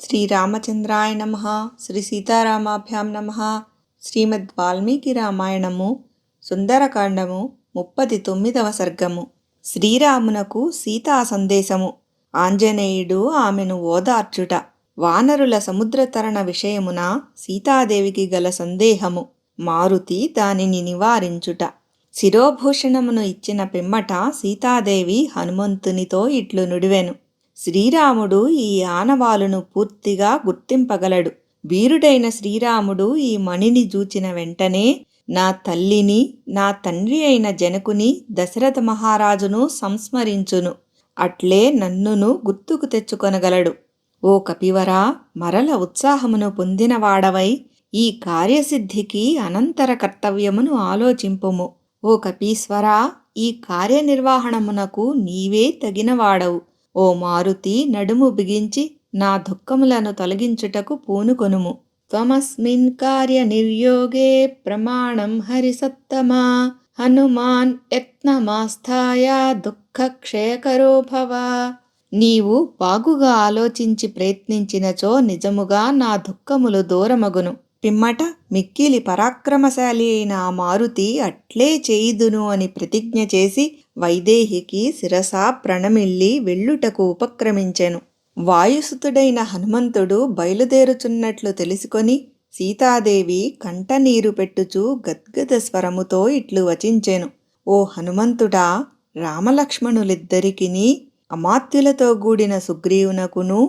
శ్రీరామచంద్రాయ నమః. శ్రీ సీతారామాభ్యాం నమః. శ్రీమద్ వాల్మీకి రామాయణము సుందరకాండము 39వ సర్గము. శ్రీరామునకు సీతా సందేశము. ఆంజనేయుడు ఆమెను ఓదార్చుట. వానరుల సముద్రతరణ విషయమున సీతాదేవికి గల సందేహము. మారుతి దానిని నివారించుట. శిరోభూషణమును ఇచ్చిన పిమ్మట సీతాదేవి హనుమంతునితో ఇట్లు నుడివెను. శ్రీరాముడు ఈ ఆనవాలును పూర్తిగా గుర్తింపగలడు. వీరుడైన శ్రీరాముడు ఈ మణిని చూచిన వెంటనే నా తల్లిని, నా తండ్రి అయిన జనకుని, దశరథ మహారాజును సంస్మరించును. అట్లే నన్నును గుర్తుకు తెచ్చుకొనగలడు. ఓ కపివరా, మరల ఉత్సాహమును పొందినవాడవై ఈ కార్యసిద్ధికి అనంతర కర్తవ్యమును ఆలోచింపుము. ఓ కపీశ్వరా, ఈ కార్యనిర్వహణమునకు నీవే తగినవాడవు. ఓ మారుతి, నడుము బిగించి నా దుఃఖములను తొలగించుటకు పూనుకొనుము. త్వమస్మిన్ కార్య నిర్యోగే ప్రమాణం హరిసత్తమా, హనుమాన్ యత్నమాస్థాయ దుఃఖక్షయకరో భవ. నీవు బాగుగా ఆలోచించి ప్రయత్నించినచో నిజముగా నా దుఃఖములు దూరమగును. పిమ్మట మిక్కిలి పరాక్రమశాలి అయిన ఆ మారుతి అట్లే చేయుదును అని ప్రతిజ్ఞ చేసి వైదేహికి శిరసా ప్రణమిల్లి వెళ్ళుటకు ఉపక్రమించెను. వాయుసుతుడైన హనుమంతుడు బయలుదేరుచున్నట్లు తెలుసుకొని సీతాదేవి కంటనీరు పెట్టుచూ గద్గద స్వరముతో ఇట్లు వచించెను. ఓ హనుమంతుడా, రామలక్ష్మణులిద్దరికిని అమాత్యులతో గూడిన సుగ్రీవునకును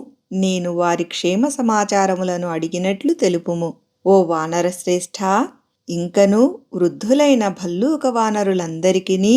నేను వారి క్షేమ సమాచారములను అడిగినట్లు తెలుపుము. ఓ వానరశ్రేష్ఠ, ఇంకను వృద్ధులైన భల్లూక వానరులందరికీ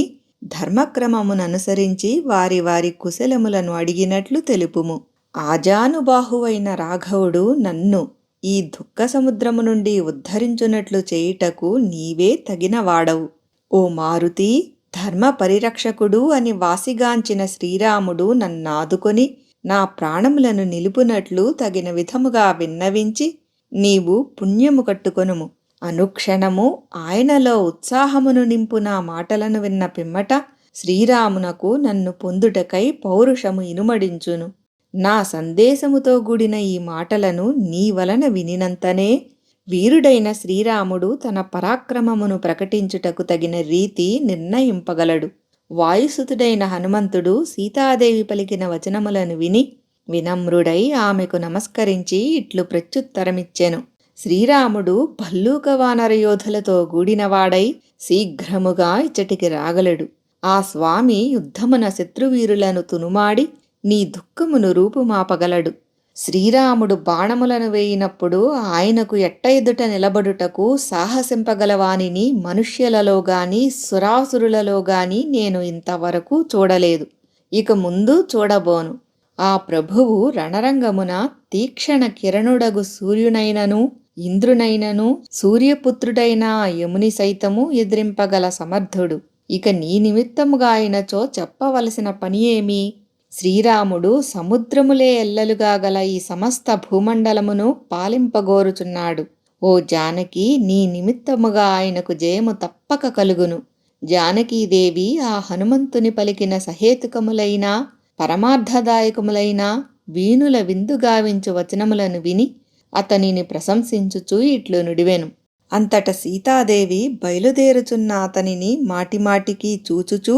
ధర్మక్రమముననుసరించి వారి వారి కుశలములను అడిగినట్లు తెలుపుము. ఆజానుబాహువైన రాఘవుడు నన్ను ఈ దుఃఖ సముద్రము నుండి ఉద్ధరించునట్లు చేయుటకు నీవే తగినవాడవు. ఓ మారుతి, ధర్మ పరిరక్షకుడు అని వాసిగాంచిన శ్రీరాముడు నన్నాదుకొని నా ప్రాణములను నిలుపునట్లు తగిన విధముగా విన్నవించి నీవు పుణ్యము కట్టుకొనుము. అనుక్షణము ఆయనలో ఉత్సాహమును నింపు నా మాటలను విన్న పిమ్మట శ్రీరామునకు నన్ను పొందుటకై పౌరుషము ఇనుమడించును. నా సందేశముతో కూడిన ఈ మాటలను నీ వలన వినినంతనే వీరుడైన శ్రీరాముడు తన పరాక్రమమును ప్రకటించుటకు తగిన రీతి నిర్ణయింపగలడు. వాయుసుతుడైన హనుమంతుడు సీతాదేవి పలికిన వచనములను విని వినమ్రుడై ఆమెకు నమస్కరించి ఇట్లు ప్రత్యుత్తరమిచ్చెను. శ్రీరాముడు భల్లూక వానర యోధులతో గూడినవాడై శీఘ్రముగా ఇచ్చటికి రాగలడు. ఆ స్వామి యుద్ధమున శత్రువీరులను తునుమాడి నీ దుఃఖమును రూపుమాపగలడు. శ్రీరాముడు బాణములను వేయినప్పుడు ఆయనకు ఎట్ట ఎదుట నిలబడుటకు సాహసింపగలవానిని మనుష్యులలో గాని సురాసురులలో గాని నేను ఇంతవరకు చూడలేదు, ఇక ముందు చూడబోను. ఆ ప్రభువు రణరంగమున తీక్షణ కిరణుడగు సూర్యునైనను ఇంద్రునైనను సూర్యపుత్రుడైన యముని సైతము ఎదిరింపగల సమర్థుడు. ఇక నీ నిమిత్తముగా అయినచో చెప్పవలసిన పని ఏమి? శ్రీరాముడు సముద్రములే ఎల్లలుగా గల ఈ సమస్త భూమండలమును పాలింపగోరుచున్నాడు. ఓ జానకి, నీ నిమిత్తముగా ఆయనకు జయము తప్పక కలుగును. జానకీదేవి ఆ హనుమంతుని పలికిన సహేతుకములైన పరమార్థదాయకములైన వీణుల విందుగావించు వచనములను విని అతనిని ప్రశంసించుచూ ఇట్లు నుడివెను. అంతట సీతాదేవి బయలుదేరుచున్న అతనిని మాటిమాటికి చూచుచూ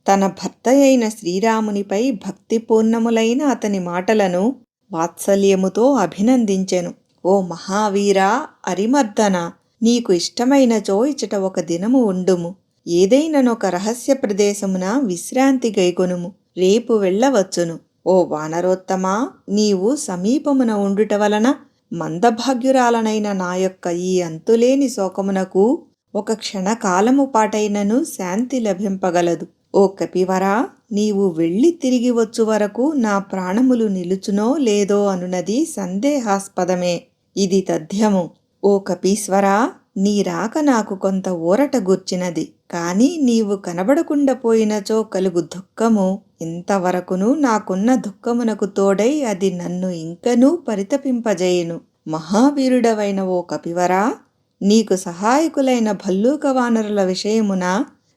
తన భర్త అయిన శ్రీరామునిపై భక్తిపూర్ణములైన అతని మాటలను వాత్సల్యముతో అభినందించెను. ఓ మహావీరా, అరిమర్దన, నీకు ఇష్టమైనచో ఇచట ఒక దినము ఉండుము. ఏదైననొక రహస్య ప్రదేశమున విశ్రాంతి గైకొనుము. రేపు వెళ్ళవచ్చును. ఓ వానరోత్తమా, నీవు సమీపమున ఉండుట వలన మందభాగ్యురాలనైన నా యొక్క ఈ అంతులేని శోకమునకు ఒక క్షణకాలము పాటైనను శాంతి లభింపగలదు. ఓ కపివరా, నీవు వెళ్ళి తిరిగి వచ్చు వరకు నా ప్రాణములు నిలుచునో లేదో అనునది సందేహాస్పదమే. ఇది తథ్యము. ఓ కపీశ్వరా, నీ రాక నాకు కొంత ఊరట గూర్చినది. కాని నీవు కనబడకుండా పోయినచో కలుగు దుఃఖము ఇంతవరకును నాకున్న దుఃఖమునకు తోడై అది నన్ను ఇంకనూ పరితపింపజేయును. మహావీరుడవైన ఓ కపివరా, నీకు సహాయకులైన భల్లూక వానరుల విషయమున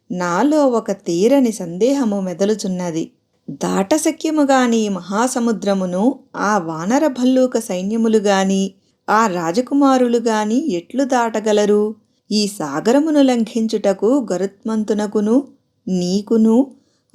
నాలో ఒక తీరని సందేహము మెదలుచున్నది. దాటశక్యముగాని మహాసముద్రమును ఆ వానర భల్లూక సైన్యములు గాని ఆ రాజకుమారులు గాని ఎట్లు దాటగలరు? ఈ సాగరమును లంఘించుటకు గరుత్మంతునకును నీకును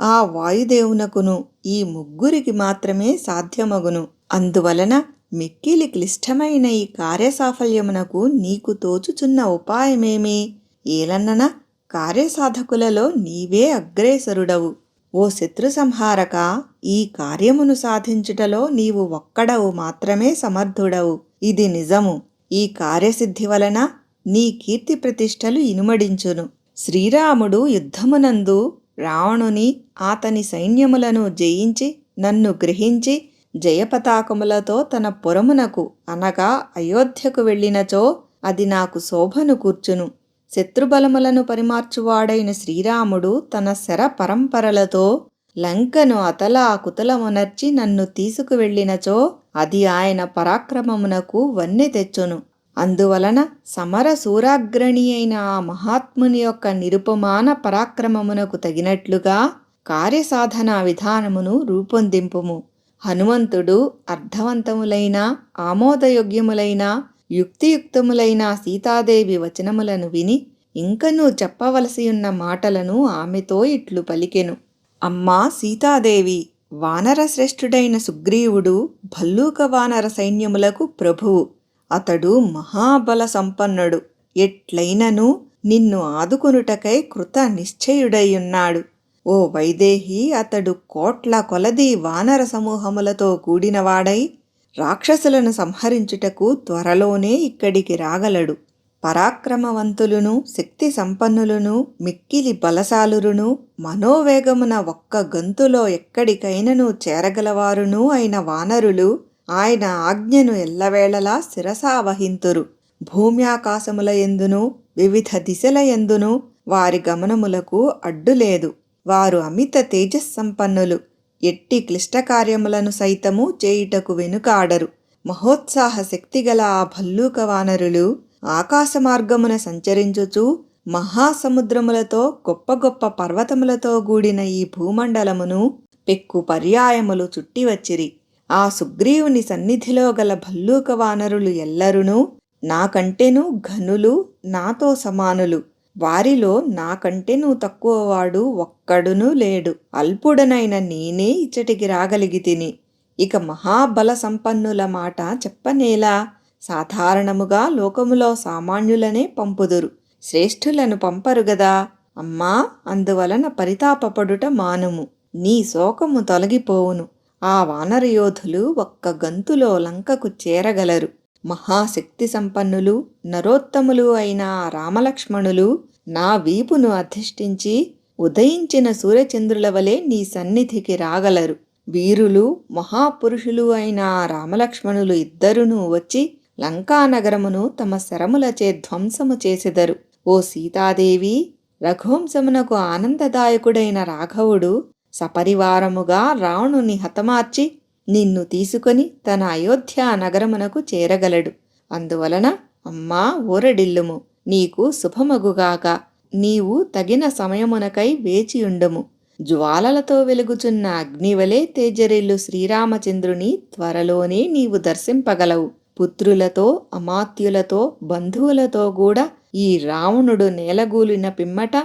ఆ వాయుదేవునకును ఈ ముగ్గురికి మాత్రమే సాధ్యమగును. అందువలన మిక్కిలి క్లిష్టమైన ఈ కార్యసాఫల్యమునకు నీకు తోచుచున్న ఉపాయమేమి? ఏలన్నన కార్యసాధకులలో నీవే అగ్రేసరుడవు. ఓ శత్రు సంహారక, ఈ కార్యమును సాధించుటలో నీవు ఒక్కడవు మాత్రమే సమర్థుడవు. ఇది నిజము. ఈ కార్యసిద్ధి వలన నీ కీర్తి ప్రతిష్టలు ఇనుమడించును. శ్రీరాముడు యుద్ధమునందు రావణుని అతని సైన్యములను జయించి నన్ను గ్రహించి జయపతాకములతో తన పురమునకు అనగా అయోధ్యకు వెళ్ళినచో అది నాకు శోభను కూర్చును. శత్రుబలములను పరిమార్చువాడైన శ్రీరాముడు తన శర పరంపరలతో లంకను అతలాకుతలమునర్చి నన్ను తీసుకువెళ్ళినచో అది ఆయన పరాక్రమమునకు వన్నె తెచ్చును. అందువలన సమర సూరాగ్రణి అయిన ఆ మహాత్ముని యొక్క నిరుపమాన పరాక్రమమునకు తగినట్లుగా కార్యసాధనా విధానమును రూపొందింపుము. హనుమంతుడు అర్థవంతములైన ఆమోదయోగ్యములైన యుక్తియుక్తములైన సీతాదేవి వచనములను విని ఇంకనూ చెప్పవలసియున్న మాటలను ఆమెతో ఇట్లు పలికెను. అమ్మా సీతాదేవి, వానరశ్రేష్ఠుడైన సుగ్రీవుడు భల్లూక వానర సైన్యములకు ప్రభువు. అతడు మహాబల సంపన్నుడు. ఎట్లైనను నిన్ను ఆదుకొనుటకై కృత నిశ్చయుడైయున్నాడు. ఓ వైదేహి, అతడు కోట్ల కొలది వానర సమూహములతో కూడినవాడై రాక్షసులను సంహరించుటకు త్వరలోనే ఇక్కడికి రాగలడు. పరాక్రమవంతులును శక్తి సంపన్నులను మిక్కిలి బలశాలురును మనోవేగమున ఒక్క గంతులో ఎక్కడికైనను చేరగలవారును అయిన వానరులు ఆయన ఆజ్ఞను ఎల్లవేళలా శిరసావహింతురు. భూమ్యాకాశముల యందును వివిధ దిశల యందును వారి గమనములకు అడ్డులేదు. వారు అమిత తేజస్సంపన్నులు. ఎట్టి క్లిష్టకార్యములను సైతము చేయుటకు వెనుకాడరు. మహోత్సాహ శక్తిగల ఆ భల్లూక వానరులు ఆకాశ మార్గమున సంచరించుచు మహాసముద్రములతో గొప్ప గొప్ప పర్వతములతో కూడిన ఈ భూమండలమును పెక్కు పర్యాయములు చుట్టివచ్చిరి. ఆ సుగ్రీవుని సన్నిధిలో గల భల్లూక వానరులు ఎల్లరునూ నాకంటెను ఘనులు, నాతో సమానులు. వారిలో నాకంటెను తక్కువవాడు ఒక్కడునూ లేడు. అల్పుడనైన నేనే ఇచ్చటికి రాగలిగితిని. ఇక మహాబల సంపన్నుల మాట చెప్పనేలా? సాధారణముగా లోకములో సామాన్యులనే పంపుదురు, శ్రేష్ఠులను పంపరు గదా. అమ్మా, అందువలన పరితాపపడుట మానుము. నీ శోకము తొలగిపోవును. ఆ వానరయోధులు ఒక్క గంతులో లంకకు చేరగలరు. మహాశక్తి సంపన్నులు నరోత్తములు అయిన రామలక్ష్మణులు నా వీపును అధిష్ఠించి ఉదయించిన సూర్యచంద్రుల వలె నీ సన్నిధికి రాగలరు. వీరులు మహాపురుషులు అయిన రామలక్ష్మణులు ఇద్దరునూ వచ్చి లంకానగరమును తమ శరములచే ధ్వంసము చేసెదరు. ఓ సీతాదేవి, రఘువంశమునకు ఆనందదాయకుడైన రాఘవుడు సపరివారముగా రావణుని హతమార్చి నిన్ను తీసుకొని తన అయోధ్య నగరమునకు చేరగలడు. అందువలన అమ్మా ఊరడిల్లుము. నీకు శుభమగుగాక. నీవు తగిన సమయమునకై వేచియుండుము. జ్వాలలతో వెలుగుచున్న అగ్నివలే తేజరిల్లు శ్రీరామచంద్రుని త్వరలోనే నీవు దర్శింపగలవు. పుత్రులతో అమాత్యులతో బంధువులతో కూడా ఈ రావణుడు నేలగూలిన పిమ్మట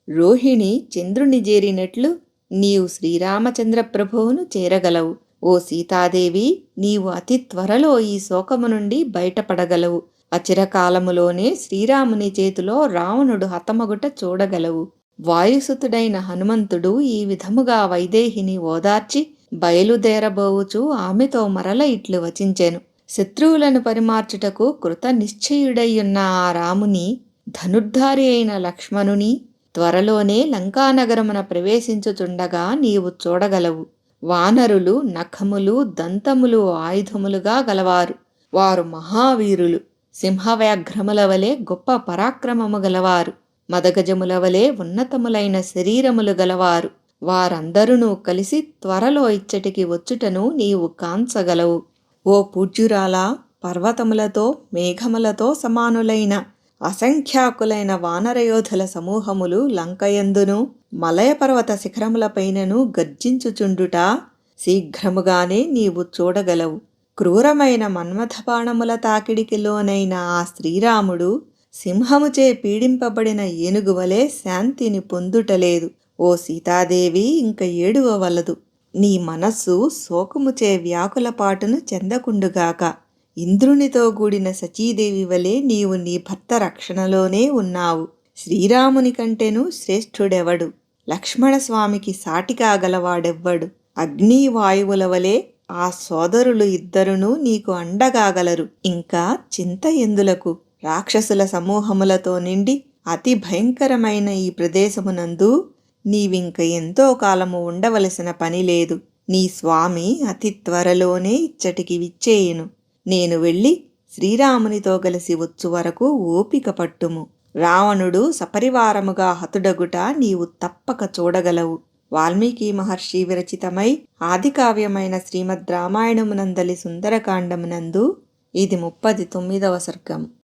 రోహిణి చంద్రుని చేరినట్లు నీవు శ్రీరామచంద్ర ప్రభువును చేరగలవు. ఓ సీతాదేవి, నీవు అతి త్వరలో ఈ శోకము నుండి బయటపడగలవు. అచిరకాలములోనే శ్రీరాముని చేతిలో రావణుడు హతమగుట చూడగలవు. వాయుసుతుడైన హనుమంతుడు ఈ విధముగా వైదేహిని ఓదార్చి బయలుదేరబోవుచు ఆమెతో మరల ఇట్లు వచించెను. శత్రువులను పరిమార్చుటకు కృత నిశ్చయుడయ్యున్న ఆ రాముని ధనుర్ధారి అయిన లక్ష్మణుని త్వరలోనే లంకానగరమున ప్రవేశించుచుండగా నీవు చూడగలవు. వానరులు నఖములు దంతములు ఆయుధములుగా గలవారు. వారు మహావీరులు. సింహవ్యాఘ్రముల వలె గొప్ప పరాక్రమము గలవారు. మదగజముల వలె ఉన్నతములైన శరీరములు గలవారు. వారందరూ కలిసి త్వరలో ఇచ్చటికి వచ్చుటను నీవు కాంచగలవు. ఓ పూజ్యురాలా, పర్వతములతో మేఘములతో సమానులైన అసంఖ్యాకులైన వానరయోధుల సమూహములు లంకయందును మలయపర్వత శిఖరములపైనను గర్జించుచుండుట శీఘ్రముగానే నీవు చూడగలవు. క్రూరమైన మన్మథబాణముల తాకిడికి లోనైన ఆ శ్రీరాముడు సింహముచే పీడింపబడిన ఏనుగువలే శాంతిని పొందుటలేదు. ఓ సీతాదేవి, ఇంక ఏడువవలదు. నీ మనస్సు శోకముచే వ్యాకులపాటును చెందకుండుగాక. ఇంద్రునితో కూడిన సచీదేవి వలె నీవు నీ భర్త రక్షణలోనే ఉన్నావు. శ్రీరాముని కంటెను శ్రేష్ఠుడెవడు? లక్ష్మణస్వామికి సాటి కాగలవాడెవ్వడు? అగ్ని వాయువుల వలె ఆ సోదరులు ఇద్దరునూ నీకు అండగాగలరు. ఇంకా చింత ఎందులకు? రాక్షసుల సమూహములతో నిండి అతి భయంకరమైన ఈ ప్రదేశమునందు నీవింక ఎంతో కాలము ఉండవలసిన పని లేదు. నీ స్వామి అతి త్వరలోనే ఇచ్చటికి విచ్చేయును. నేను వెళ్ళి శ్రీరామునితో కలిసి వచ్చు వరకు ఓపిక పట్టుము. రావణుడు సపరివారముగా హతుడగుట నీవు తప్పక చూడగలవు. వాల్మీకి మహర్షి విరచితమై ఆదికావ్యమైన శ్రీమద్ రామాయణమునందలి సుందరకాండమునందు ఇది 39వ సర్గం.